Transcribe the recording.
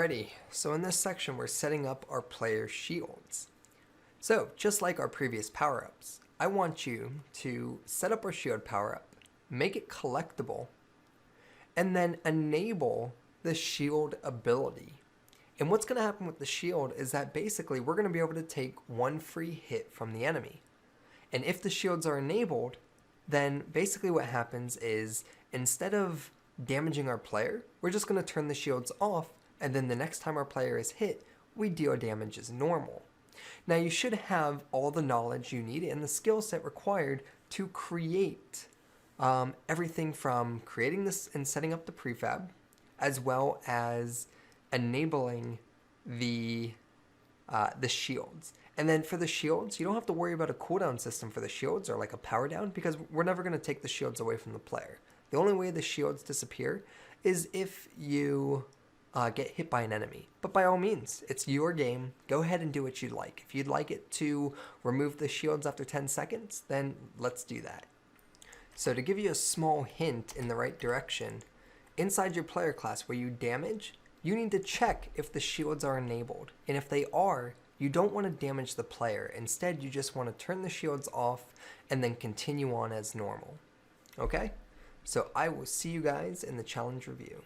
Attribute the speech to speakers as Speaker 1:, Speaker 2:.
Speaker 1: Alrighty, so in this section we're setting up our player shields. So just like our previous power-ups, I want you to set up our shield power-up, make it collectible, and then enable the shield ability. And what's going to happen with the shield is that basically we're going to be able to take one free hit from the enemy. And if the shields are enabled, then basically what happens is instead of damaging our player, we're just going to turn the shields off, and then the next time our player is hit, we deal damage as normal. Now you should have all the knowledge you need and the skill set required to create everything from creating this and setting up the prefab, as well as enabling the shields. And then for the shields, you don't have to worry about a cooldown system for the shields or like a power down, because we're never going to take the shields away from the player. The only way the shields disappear is if you get hit by an enemy. But by all means, it's your game. Go ahead and do what you'd like. If you'd like it to remove the shields after 10 seconds, then let's do that. So to give you a small hint in the right direction, inside your player class where you damage, you need to check if the shields are enabled. And if they are, you don't want to damage the player. Instead, you just want to turn the shields off and then continue on as normal. Okay? So I will see you guys in the challenge review.